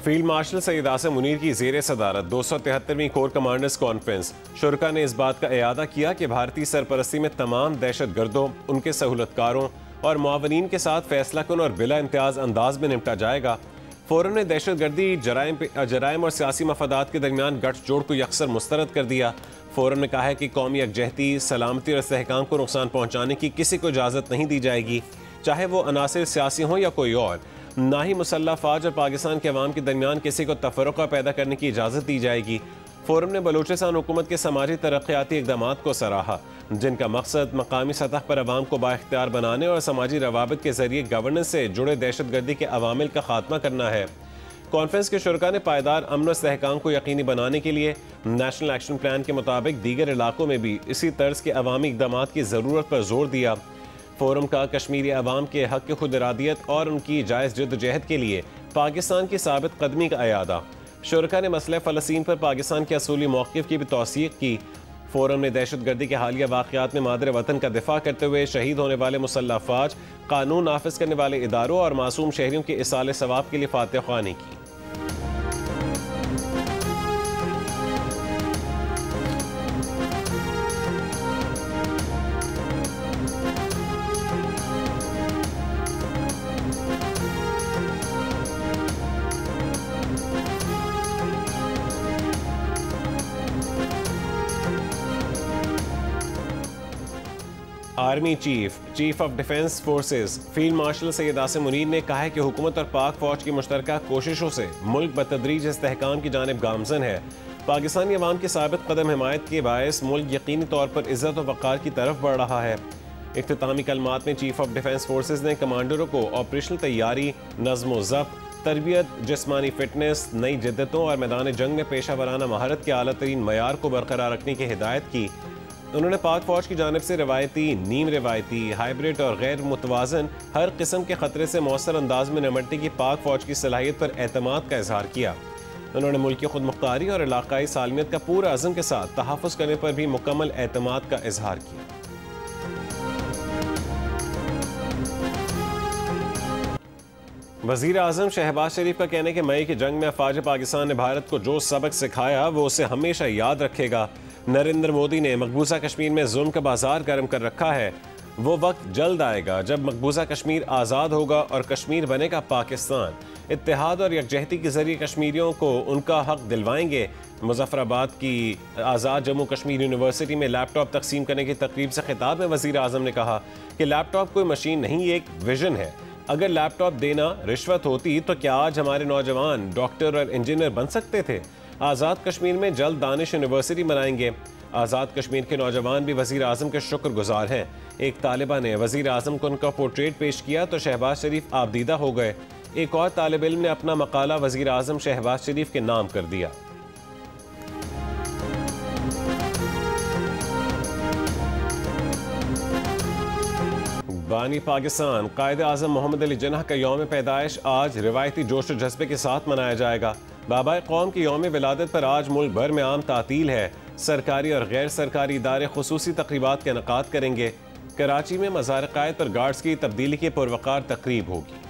Field marshal Syed Asim Munir की ज़ेर सदारत 273वीं कोर कमांडर्स कॉन्फ्रेंस शुरका ने इस बात का इयादा किया कि भारतीय सरपरस्ती में तमाम दहशत गर्दों, उनके सहूलतकारों और मुआवनीन के साथ फैसला कुन और बिला इम्तियाज अंदाज में निपटा जाएगा। फोरम ने दहशत गर्दी, जराइम और सियासी मफादात के दरमियान गठजोड़ को यकसर मुस्तरद कर दिया। फोरम ने कहा है कि कौमी यकजहती, सलामती और इस्तेहकाम को नुकसान पहुँचाने की किसी को इजाज़त नहीं दी जाएगी, चाहे वो अनासिर सियासी हों या कोई और। ना ही मुसल्लह फ़ौज और पाकिस्तान के अवाम के दरमियान किसी को तफर्रुक़ा पैदा करने की इजाज़त दी जाएगी। फोरम ने बलूचिस्तान हुकूमत के समाजी तरक्याती इक़दामात को सराहा, जिनका मकसद मकामी सतह पर अवाम को बाइख्तियार बनाने और समाजी रवाबित के जरिए गवर्नेंस से जुड़े दहशत गर्दी के अवामिल का खात्मा करना है। कॉन्फ्रेंस के शुरका ने पायदार अमन और इस्तेहकाम को यकीनी बनाने के लिए नेशनल एक्शन प्लान के मुताबिक दीगर इलाकों में भी इसी तर्ज के अवामी इक़दामात की ज़रूरत पर जोर दिया। फोरम का कश्मीरी अवाम के हक़ की खुद इरादियत और उनकी जायज़ जद्दोजहद के लिए पाकिस्तान की साबित कदमी का इयादा। शुरका ने मसले फ़लस्तीन पर पाकिस्तान के असूली मौक़िफ़ की भी तौसीक़ की। फोरम ने दहशत गर्दी के हालिया वाक़यात में मादर वतन का दिफा करते हुए शहीद होने वाले मुसल्लह फ़ौज, कानून नाफिज करने वाले इदारों और मासूम शहरियों के इसाले सवाब के लिए फातिहा ख्वानी की। Army chief of defence forces field marshal Syed Asim Munir ने कहा है कि हुकूमत और पाक फौज की मुश्तरका कोशिशों से मुल्क बतदरीज इस्तेहकाम की जानिब गामजन है। पाकिस्तानी अवाम की साबित कदम हिमायत के बायस मुल्क यकीनी तौर पर इज़्ज़त और वक़ार की तरफ बढ़ रहा है। इख्तितामी कलमात में चीफ ऑफ डिफेंस फोर्सेस ने कमांडरों को ऑपरेशनल तैयारी, नज़्म व ज़ब्त, तरबियत, जिस्मानी फिटनेस, नई जिद्दतों और मैदान जंग में पेशा वराना महारत के आला तरीन मयार को बरकरार रखने की हिदायत की। उन्होंने पाक फौज की जानिब से रवायती, नीम रवायती, हाइब्रिड और गैर मुतवाज़न हर किस्म के ख़तरे से मौसर अंदाज में निपटने की पाक फौज की सलाहियत पर एतमाद का इजहार किया। उन्होंने मुल्क की खुद मुख्तारी और इलाकाई सालमियत का पूरा अज़म के साथ तहफ़्फ़ुज़ करने पर भी मुकम्मल एतमाद का इजहार किया। वज़ीर आज़म शहबाज शरीफ का कहना है कि मई की जंग में अफ़वाज पाकिस्तान ने भारत को जो सबक सिखाया वो उसे हमेशा याद रखेगा। नरेंद्र मोदी ने मकबूजा कश्मीर में जुल्म का बाजार गर्म कर रखा है। वो वक्त जल्द आएगा जब मकबूजा कश्मीर आज़ाद होगा और कश्मीर बनेगा पाकिस्तान। इत्तेहाद और यकजहती के जरिए कश्मीरियों को उनका हक दिलवाएंगे। मुजफ्फराबाद की आज़ाद जम्मू कश्मीर यूनिवर्सिटी में लैपटॉप तकसीम करने की तकरीब से खिताब में वज़ीर आज़म ने कहा कि लैपटॉप कोई मशीन नहीं, ये एक विजन है। अगर लैपटॉप देना रिश्वत होती तो क्या आज हमारे नौजवान डॉक्टर और इंजीनियर बन सकते थे? आज़ाद कश्मीर में जल्द दानिश यूनिवर्सिटी बनाएंगे। आज़ाद कश्मीर के नौजवान भी वज़ीर आज़म के शुक्रगुजार हैं। एक तालिबा ने वज़ीर आज़म को उनका पोर्ट्रेट पेश किया तो शहबाज शरीफ आबदीदा हो गए। एक और तालिब इल्म ने अपना मकाला वज़ीर आज़म शहबाज शरीफ के नाम कर दिया। बानी पाकिस्तान कायद आज़म मोहम्मद अली जिन्ना का यौम पैदाइश आज रिवायती जोश व जज्बे के साथ मनाया जाएगा। बाबा कौम की यौम विलादत पर आज मुल्क भर में आम तातील है। सरकारी और गैर सरकारी इदारे खुसूसी तकरीबात के इनेकाद करेंगे। कराची में मज़ार कायद पर गार्ड्स की तब्दीली की पुरवकार तकरीब होगी।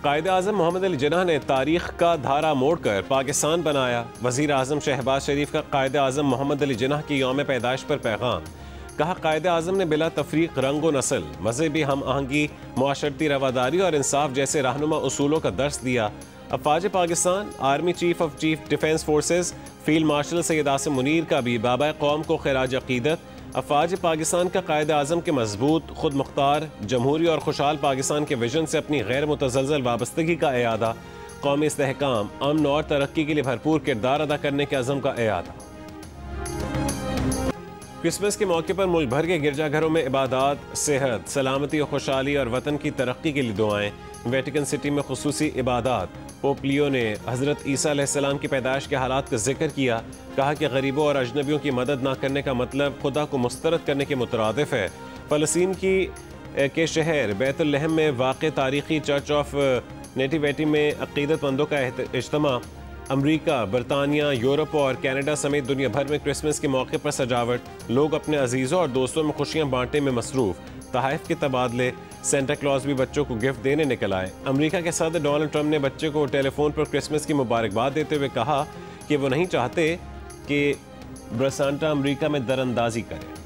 कायद आज़म मोहम्मद अली जिन्ना ने तारीख का धारा मोड़कर पाकिस्तान बनाया। वज़ीर आज़म शहबाज शरीफ का कायद आज़म मोहम्मद अली जिन्ना की यौम पैदाइश पर पैगाम। कहा, कायद आज़म ने बिला तफरीक रंग व नस्ल, मज़हबी हम आहंगी, मुआशरती रवादारी और इंसाफ जैसे रहनुमा उसूलों का दर्स दिया। अफ़वाज Pakistan army chief of defence forces field marshal Syed Asim Munir का भी बाबा कौम को खिराज अक़ीदत। अफ़वाज पाकिस्तान का कायद आज़म के मजबूत, खुद मुख्तार, जमहूरी और खुशहाल पाकिस्तान के विजन से अपनी गैर मुतज़लज़ल वाबस्तगी का इयादा। कौमी इस्तेहकाम, अमन और तरक्की के लिए भरपूर किरदार अदा करने के अज़म का इयादा। क्रिसमस के मौके पर मुल्क भर के गिरजाघरों में इबादत, सेहत, सलामती और खुशहाली और वतन की तरक्की के लिए दुआएं। वेटिकन सिटी में खुसूसी इबादत। पोप लियो ने हज़रत ईसा अलैहिस्सलाम की पैदाइश के हालात का जिक्र किया। कहा कि गरीबों और अजनबियों की मदद न करने का मतलब खुदा को मुस्तरद करने के मुतरादिफ है। फ़लस्तीन के शहर बैतुल लहम में वाक़ तारीख़ी चर्च ऑफ नेटिविटी में अक़ीदतमंदों का इज्तिमा। अमरीका, बरतानिया, यूरोप और कनाडा समेत दुनिया भर में क्रिसमस के मौके पर सजावट। लोग अपने अजीज़ों और दोस्तों में खुशियाँ बांटने में मसरूफ़। तहाइफ के तबादले, सेंटा क्लॉज भी बच्चों को गिफ्ट देने निकल आए। अमेरिका के सदर डोनाल्ड ट्रंप ने बच्चे को टेलीफोन पर क्रिसमस की मुबारकबाद देते हुए कहा कि वो नहीं चाहते कि ब्रसांटा अमेरिका में दरअंदाजी करे।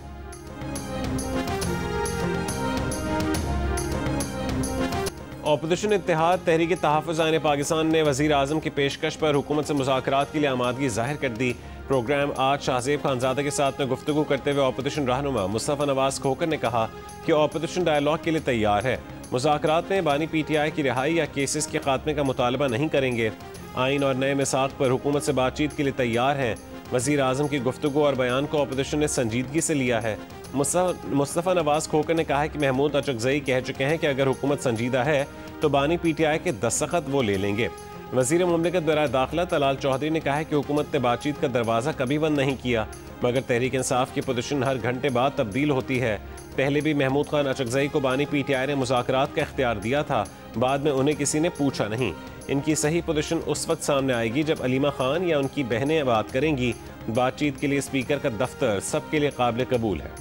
ऑपोजिशन इत्तेहाद तहरीक तहफ़्फ़ुज़ आइन पाकिस्तान ने वज़ीर आज़म की पेशकश पर हुकूमत से मुज़ाकरात के लिए आमादगी ज़ाहिर कर दी। प्रोग्राम आज शाहज़ेब खानज़ादा के साथ में गुफ्तगू करते हुए ऑपोजिशन रहनुमा मुस्तफ़ा नवाज़ खोकर ने कहा कि ऑपोजिशन डायलॉग के लिए तैयार है। मुज़ाकरात में बानी PTI की रिहाई या केसेस के खात्मे का मुतालबा नहीं करेंगे। आइन और नए मिसाक पर हुकूमत से बातचीत के लिए तैयार हैं। वज़ीर आज़म की गुफ्तगू और बयान को ऑपोजिशन ने संजीदगी से लिया है। मुस्तफ़ा नवाज़ खोकर ने कहा है कि महमूद अचकज़ई कह चुके हैं कि अगर हुकूमत संजीदा है तो बानी PTI के दस्तखत वो ले लेंगे। वज़ीर मुमलिकत बराए दाखिला तलाल चौधरी ने कहा है कि हुकूमत ने बातचीत का दरवाज़ा कभी बंद नहीं किया, मगर तहरीक इंसाफ की पोजीशन हर घंटे बाद तब्दील होती है। पहले भी महमूद खान अचकज़ई को बानी PTI ने मुज़ाकरात का इख्तियार दिया था, बाद में उन्हें किसी ने पूछा नहीं। इनकी सही पोजीशन उस वक्त सामने आएगी जब अलीमा खान या उनकी बहनें बात करेंगी। बातचीत के लिए स्पीकर का दफ्तर सबके लिए काबिल कबूल है।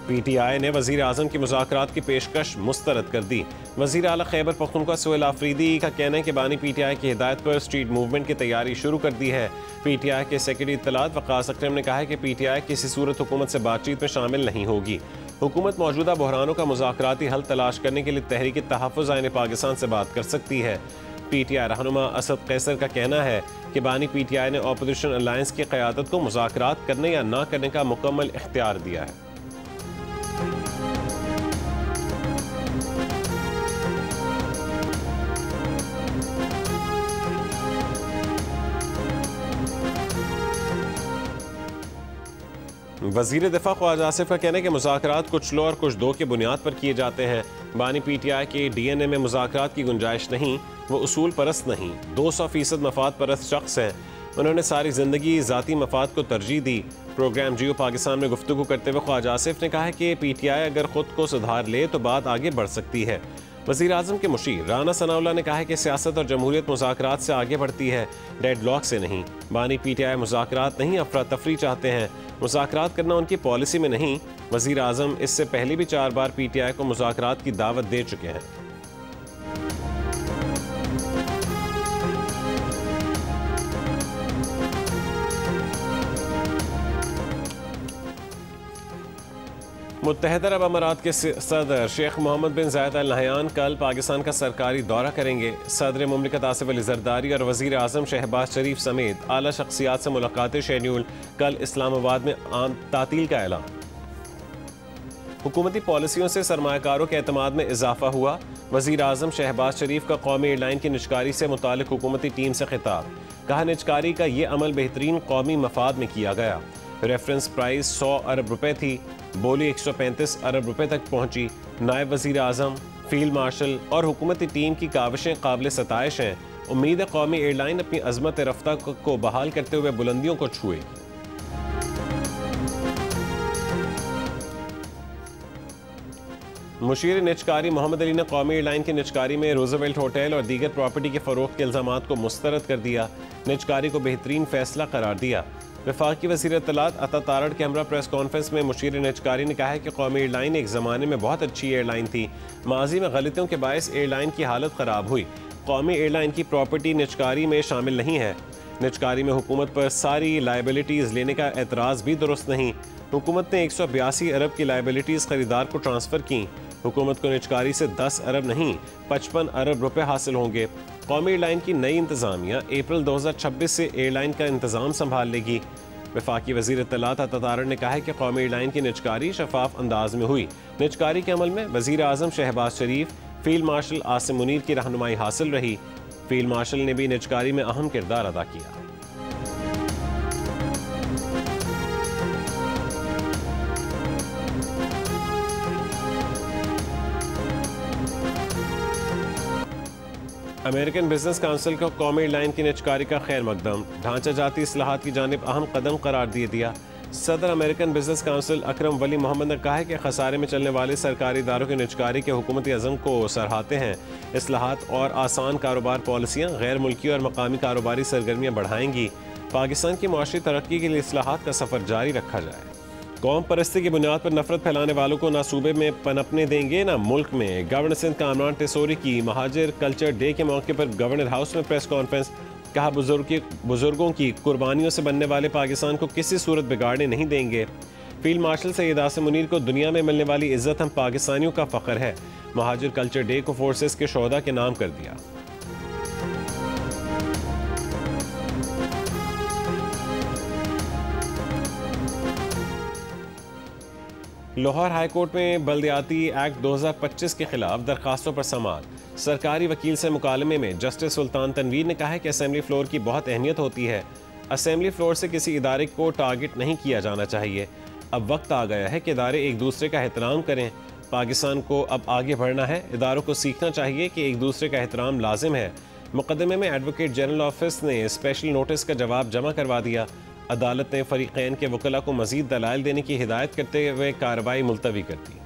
PTI ने वज़ीर आज़म की मुज़ाकरात की पेशकश मुस्तरद कर दी। वज़ीर आला खैबर पख्तूनख्वा सुहेल आफरीदी का कहना है कि बानी PTI की हिदायत पर स्ट्रीट मूवमेंट की तैयारी शुरू कर दी है। PTI के सेक्रेटरी इत्तलात वक़ास अकरम ने कहा है कि PTI किसी सूरत हुकूमत से बातचीत में शामिल नहीं होगी। हुकूमत मौजूदा बहरानों का मुज़ाकराती हल तलाश करने के लिए तहरीक तहफ़्फ़ुज़ आइन पाकिस्तान से बात कर सकती है। PTI रहनुमा असद कैसर का कहना है कि बानी PTI ने ऑपोजिशन अलायंस की क़यादत को मुज़ाकरात करने या ना करने का मुकम्मल इख्तियार दिया है। वज़ीर दिफा ख्वाजा आसिफ का कहना है कि मुज़ाकरात कुछ लो और कुछ दो की बुनियाद पर किए जाते हैं। बानी PTI के DNA में मुज़ाकरात की गुंजाइश नहीं, वो उसूल परस्त नहीं, 200% मफाद परस्त शख्स हैं। उन्होंने सारी ज़िंदगी ज़ाती मफाद को तरजीह दी। प्रोग्राम जियो पाकिस्तान में गुफ्तगू करते हुए ख्वाजा आसिफ ने कहा है कि PTI अगर खुद को सुधार ले तो बात आगे बढ़ सकती है। वज़ीर आज़म के मुशीर राना सनाउल्लाह ने कहा है कि सियासत और जमहूरियत मुज़ाकरात से आगे बढ़ती है, डेडलॉक से नहीं। बानी PTI मुज़ाकरात नहीं, अफरा तफरी चाहते हैं। मुज़ाकरात करना उनकी पॉलिसी में नहीं। वज़ीर आज़म इससे पहले भी 4 बार PTI को मुज़ाकरात की दावत दे चुके हैं। मुत्तहदा अरब अमारात के सदर शेख मोहम्मद बिन जायद अल नहयान कल पाकिस्तान का सरकारी दौरा करेंगे। सदर मुमलिकत आसिफ अली जरदारी और वज़ीर आज़म शहबाज शरीफ समेत आला शख्सियात से मुलाकातें शेड्यूल। कल इस्लामाबाद में आम तातील का ऐलान। हुकूमती पॉलिसियों से सरमायाकारों के एतमाद में इजाफा हुआ। वज़ीर आज़म शहबाज शरीफ का कौमी एयरलाइन की निजकारी से मुतालिक हुकूमती टीम से खिताब। कहा निजकारी का ये अमल बेहतरीन कौमी मफाद में किया गया। रेफरेंस प्राइस 100 अरब रुपए थी, बोली 135 अरब रुपए तक पहुंची। नायब वज़ीर आज़म, फील्ड मार्शल और हुकूमती टीम की काविशें काबिल सताइश हैं। उम्मीद है कौमी एयरलाइन अपनी अज़मत रफ्ता को बहाल करते हुए बुलंदियों को छुएगी। मुशीर निजकारी मोहम्मद अली ने कौमी एयरलाइन की निजकारी में रूज़वेल्ट होटल और दीगर प्रॉपर्टी के फ़रोख्त के इल्ज़ामात को मुस्तरद कर दिया। निजकारी को बेहतरीन फैसला करार दिया। वफाकी वज़ीर इत्तलात अता तारड़ के हमरा प्रेस कॉन्फ्रेंस में मुशीर निजकारी ने कहा है कि कौमी एयरलाइन एक ज़माने में बहुत अच्छी एयरलाइन थी। माजी में गलतियों के बायस एयरलाइन की हालत ख़राब हुई। कौमी एयरलाइन की प्रॉपर्टी निजकारी में शामिल नहीं है। निजकारी में हुकूमत पर सारी लाइबिलिटीज़ लेने का एतराज़ भी दुरुस्त नहीं। हुकूमत ने 182 अरब की लाइबिलिटीज़ खरीदार को ट्रांसफ़र की। हुकूमत को निजकारी से 10 अरब नहीं 55 अरब रुपए हासिल होंगे। कौमी एयरलाइन की नई इंतज़ामिया अप्रैल 2026 से एयरलाइन का इंतज़ाम संभाल लेगी। वफाकी वज़ीर इत्तलात अता तारड़ ने कहा है कि कौमी एयरलाइन की निजकारी शफाफ अंदाज में हुई। निजकारी के अमल में वज़ीर आज़म शहबाज शरीफ, फील्ड मार्शल आसिम मुनीर की रहनुमाई हासिल रही। फील्ड मार्शल ने भी निजकारी में अहम किरदार अदा किया। अमेरिकन बिजनेस काउंसिल को कौमी एयरलाइन की निजकारी का खैर मकदम। ढांचा जाती इस्लाहात की जानिब अहम कदम करार दिया। सदर अमेरिकन बिजनेस काउंसिल अकरम वली मोहम्मद ने कहा है कि खसारे में चलने वाले सरकारी इदारों की निजकारी के हुकूमती अज़म को सराहते हैं। इस्लाहात और आसान कारोबार पॉलिसियाँ गैर मुल्की और मकामी कारोबारी सरगर्मियाँ बढ़ाएंगी। पाकिस्तान की मुआशी तरक्की के लिए इस्लाहात का सफ़र जारी रखा जाए। कौम परस्ती की बुनियाद पर नफरत फैलाने वालों को ना सूबे में पनपने देंगे ना मुल्क में। गवर्नर सिंध कामरान टेसोरी की महाजिर कल्चर डे के मौके पर गवर्नर हाउस में प्रेस कॉन्फ्रेंस। कहा बुजुर्गों की कुर्बानियों से बनने वाले पाकिस्तान को किसी सूरत बिगाड़ने नहीं देंगे। फील्ड मार्शल सैयद आसिम मुनीर को दुनिया में मिलने वाली इज्जत हम पाकिस्तानियों का फ़ख्र है। महाजिर कल्चर डे को फोर्सेस के शोहदा के नाम कर दिया। लाहौर हाईकोर्ट में बल्दियाती एक्ट 2025 के खिलाफ दरखास्तों पर समाअत। सरकारी वकील से मुकालमे में जस्टिस सुल्तान तनवीर ने कहा है कि असेंबली फ्लोर की बहुत अहमियत होती है। असेंबली फ्लोर से किसी इदारे को टारगेट नहीं किया जाना चाहिए। अब वक्त आ गया है कि इदारे एक दूसरे का एहतराम करें। पाकिस्तान को अब आगे बढ़ना है। इदारों को सीखना चाहिए कि एक दूसरे का एहतराम लाजिम है। मुकदमे में एडवोकेट जनरल ऑफिस ने स्पेशल नोटिस का जवाब जमा करवा दिया। अदालत ने फरीकैन के वकला को मजीद दलाइल देने की हिदायत करते हुए कार्रवाई मुलतवी कर दी।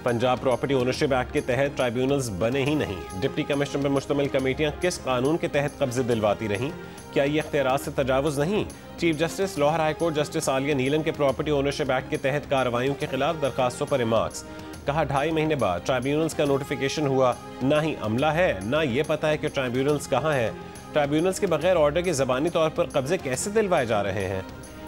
पंजाब प्रॉपर्टी ओनरशिप एक्ट के तहत ट्राइब्यूनल्स बने ही नहीं। डिप्टी कमिश्नर पर मुश्तमिल कमेटियां किस कानून के तहत कब्जे दिलवाती रहीं? क्या ये इख्तियारात से तजावुज नहीं? Chief justice Lahore high court justice Aalia Neelum के प्रॉपर्टी ओनरशिप एक्ट के तहत कार्रवाइयों के खिलाफ दरखास्तों पर रिमार्क्स। कहा 2.5 महीने बाद ट्राइब्यूनल्स का नोटिफिकेशन हुआ, ना ही अमला है ना ये पता है कि ट्राइब्यूनल्स कहाँ है। ट्राइब्यूनल्स के बगैर ऑर्डर के ज़बानी तौर पर कब्जे कैसे दिलवाए जा रहे हैं?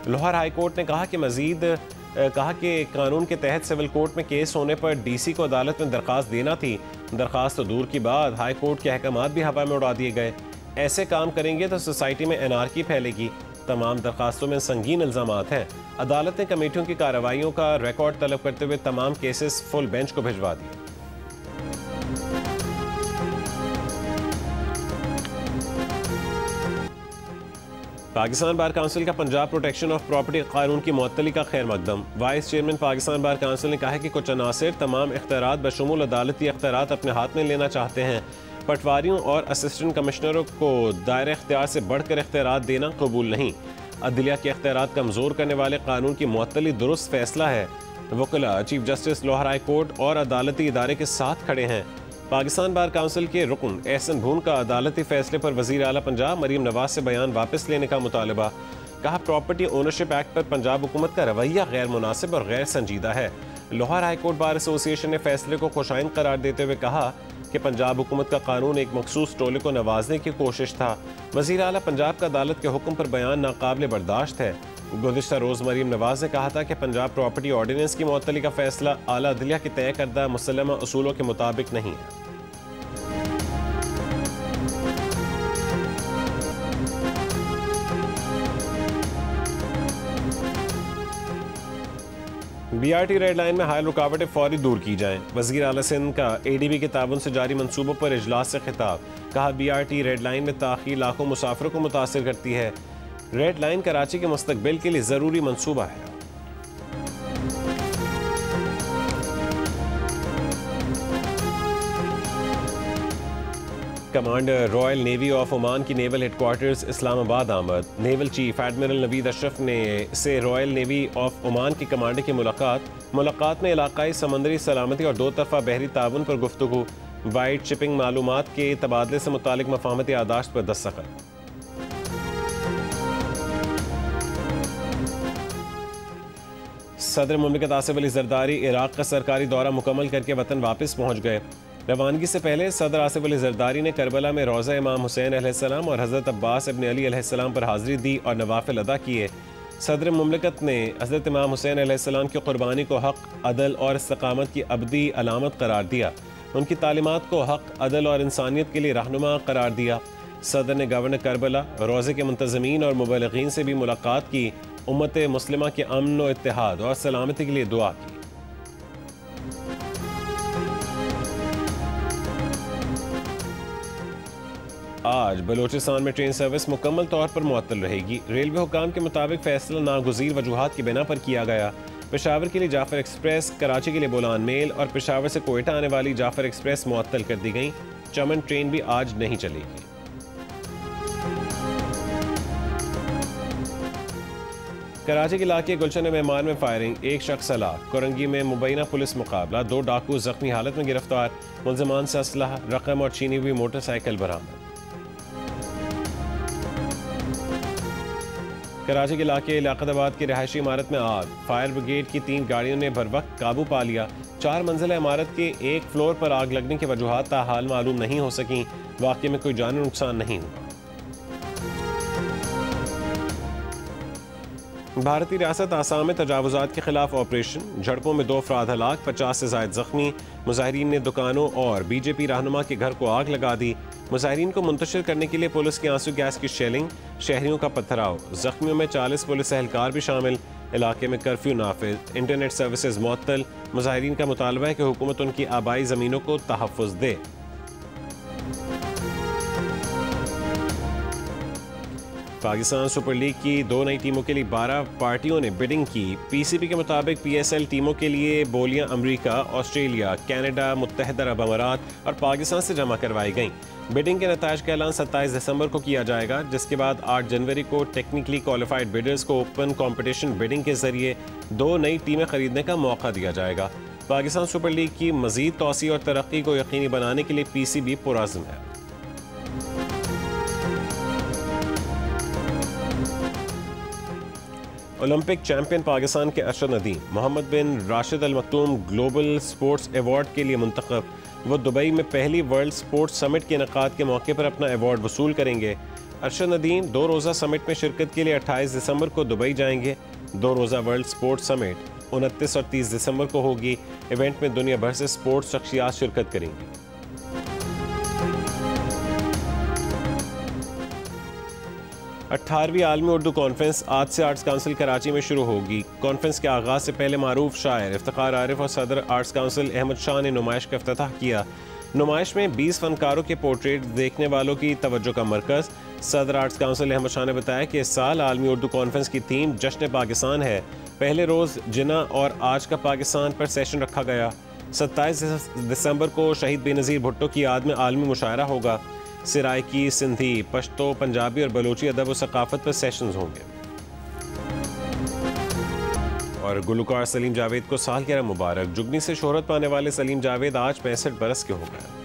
लाहौर हाई कोर्ट ने कहा कि कानून के तहत सिविल कोर्ट में केस होने पर डीसी को अदालत में दरखास्त देना थी। दरखास्त तो दूर की बात, हाई कोर्ट के अहकामात भी हवा में उड़ा दिए गए। ऐसे काम करेंगे तो सोसाइटी में एनार्की फैलेगी। तमाम दरखास्तों में संगीन इल्ज़ामात हैं। अदालत ने कमेटियों की कार्रवाइयों का रिकॉर्ड तलब करते हुए तमाम केसेस फुल बेंच को भिजवा दिए। पाकिस्तान बार काउंसिल का पंजाब प्रोटेक्शन ऑफ प्रॉपर्टी कानून की मुअत्तली का खैर मकदम। Vice chairman Pakistan bar council ने कहा है कि कुछ अनासिर तमाम इख्तियारात बशमूल अदालती इख्तियारात अपने हाथ में लेना चाहते हैं। पटवारियों और असिस्टेंट कमिश्नरों को दायरे इख्तियार से बढ़कर इख्तियारात देना कबूल नहीं। अदलिया के इख्तियारात कमज़ोर करने वाले कानून की मुअत्तली दुरुस्त फैसला है। वकला chief justice Lahore high court और अदालती इदारे के साथ खड़े हैं। पाकिस्तान बार काउंसिल के रुकन एहसन भून का अदालती फैसले पर वज़ीर आला पंजाब मरीम नवाज से बयान वापस लेने का मुतालबा। कहा प्रॉपर्टी ओनरशिप एक्ट पर पंजाब हुकूमत का रवैया गैर मुनासिब और गैर संजीदा है। Lahore high court bar association ने फैसले को खुशाइन करार देते हुए कहा कि पंजाब हुकूमत का कानून एक मखसूस टोले को नवाजने की कोशिश था। वज़ीर आला पंजाब का अदालत के हुक्म पर बयान नाकाबिल बर्दाश्त है। गुज़िश्ता रोज़ मरीम नवाज ने कहा था कि पंजाब प्रॉपर्टी ऑर्डिनेंस की मुअत्तली का फैसला आला अदलिया के तय करदा मुसल्लमा उसूलों के मुताबिक नहीं है। BRT रेड लाइन में हायल रुकावटें फौरी दूर की जाएं। वज़ीर आला सिंध का ADB के ताबन से जारी मंसूबों पर इजलास से खिताब। कहा BRT रेड लाइन में ताख़ीर लाखों मुसाफिरों को मुतासिर करती है। रेड लाइन कराची के मुस्तकबिल के लिए ज़रूरी मंसूबा है। Commander royal navy of Oman की नेवल हेडक्वार्टर्स इस्लामाबाद आमद। Naval chief admiral Naveed Ashraf ने से रॉयल नेवी ऑफ ओमान के कमांडर की मुलाकात में इलाकाई समंदरी सलामती और दो तरफा बहरी ताउन पर गुफ्तगू। वाइट शिपिंग मालूमात के तबादले से मुतालिक मफाहमती यादाश्त पर दस्तखत। सदर मुमलिकत आसिफ अली जरदारी इराक का सरकारी दौरा मुकम्मल करके वतन वापस पहुँच गए। रवानगी से पहले सदर आसिफ अली जरदारी ने करबला में रोज़ा इमाम हुसैन अलैहिस्सलाम और हज़रत अब्बास इब्न अली अलैहिस्सलाम पर हाज़िरी दी और नवाफिल अदा किए। सदर मुमलिकत ने हज़रत इमाम हुसैन अलैहिस्सलाम की कुर्बानी को हक़, अदल और इस्तक़ामत की अबदी अलामत करार दिया। उनकी तालीमात को हक़, अदल और इंसानियत के लिए रहनुमा करार दिया। सदर ने गवर्नर करबला, रोज़े के मुंतज़मीन और मुबल्लिगीन से भी मुलाकात की। उम्मत मुस्लिमा के अमन व इत्तेहाद और सलामती के लिए दुआ की। आज बलोचिस्तान में ट्रेन सर्विस मुकम्मल तौर पर मुअत्तल रहेगी। रेलवे हुकाम के मुताबिक फैसला नागुज़ीर वजूहात की बिना पर किया गया। पेशावर के लिए जाफर एक्सप्रेस, कराची के लिए बोलान मेल और पेशावर से कोयटा आने वाली जाफर एक्सप्रेस मुअत्तल कर दी गई। चमन ट्रेन भी आज नहीं चलेगी। कराची के इलाके गुलशन मेहमान में फायरिंग, एक शख्स हलाक। कोरंगी में मुबैना पुलिस मुकाबला, 2 डाकू जख्मी हालत में गिरफ्तार। मुलजमान से असलहा, रकम और छीनी हुई मोटरसाइकिल बरामद। कराची के इलाके लियाकताबाद की रिहायशी इमारत में आग, फायर ब्रिगेड की 3 गाड़ियों ने भर वक्त काबू पा लिया। 4 मंजिला इमारत के एक फ्लोर पर आग लगने की वजूहात ताहाल मालूम नहीं हो सकी। वाक़े में कोई जानी नुकसान नहीं हुआ। भारतीय रियासत आसाम में तजावुजात के खिलाफ ऑपरेशन, झड़पों में 2 अफराद हलाक, 50 से ज़ायद जख्मी। मुजाहिरीन ने दुकानों और बीजेपी रहनुमा के घर को आग लगा दी। मुजाहिरीन को मुंतशिर करने के लिए पुलिस की आंसू गैस की शेलिंग, शहरियों का पथराव। जख्मियों में 40 पुलिस एहलकार भी शामिल। इलाके में कर्फ्यू नाफिज, इंटरनेट सर्विसेज मुअत्तल। मुजाहिरीन का मुतालबा है कि हुकूमत उनकी आबाई ज़मीनों को तहफ़्फ़ुज़ दे। पाकिस्तान सुपर लीग की 2 नई टीमों के लिए 12 पार्टियों ने बिडिंग की। पीसीबी के मुताबिक पीएसएल टीमों के लिए बोलियां अमेरिका, ऑस्ट्रेलिया, कनाडा, मुत्तहदा अरब अमारात और पाकिस्तान से जमा करवाई गईं। बिडिंग के नताइज का ऐलान 27 दिसंबर को किया जाएगा, जिसके बाद 8 जनवरी को टेक्निकली क्वालिफाइड बिडर्स को ओपन कंपटीशन बिडिंग के जरिए 2 नई टीमें खरीदने का मौका दिया जाएगा। पाकिस्तान सुपर लीग की मजीद तौसी और तरक्की को यकीनी बनाने के लिए पीसीबी पुरअज़्म है। ओलंपिक चैंपियन पाकिस्तान के अरशद नदीम मोहम्मद बिन राशिद अल मखदूम ग्लोबल स्पोर्ट्स अवार्ड के लिए मुंतखब। वो दुबई में पहली वर्ल्ड स्पोर्ट्स समिट के इनेकाद के मौके पर अपना अवार्ड वसूल करेंगे। अरशद नदीम 2 रोज़ा समिट में शिरकत के लिए 28 दिसंबर को दुबई जाएंगे। 2 रोज़ा वर्ल्ड स्पोर्ट्स समिट 29 और 30 दिसंबर को होगी। इवेंट में दुनिया भर से स्पोर्ट्स शख्सियात शिरकत करेंगी। 18वीं आलमी उर्दू कॉन्फ्रेंस आज से आर्ट्स काउंसिल कराची में शुरू होगी। कॉन्फ्रेंस के आगाज़ से पहले मारूफ शायर इफ्तिखार आरिफ और सदर आर्ट्स काउंसिल अहमद शाह ने नुमाइश का इफ्तिताह किया। नुमाइश में 20 फनकारों के पोर्ट्रेट देखने वालों की तवज्जो का मरकज़। सदर आर्ट्स काउंसिल अहमद शाह ने बताया कि इस साल आलमी उर्दू कॉन्फ्रेंस की थीम जश्न पाकिस्तान है। पहले रोज़ जिना और आज का पाकिस्तान पर सेशन रखा गया। 27 दिसंबर को शहीद बेनज़ीर भुट्टो की याद में आलमी मुशायरा होगा। सिराइकी, सिंधी, पश्तो, पंजाबी और बलोची अदब और सकाफत पर सेशंस होंगे। और गुलकार सलीम जावेद को सालगिरह मुबारक। जुगनी से शोहरत पाने वाले सलीम जावेद आज 65 बरस के हो गए।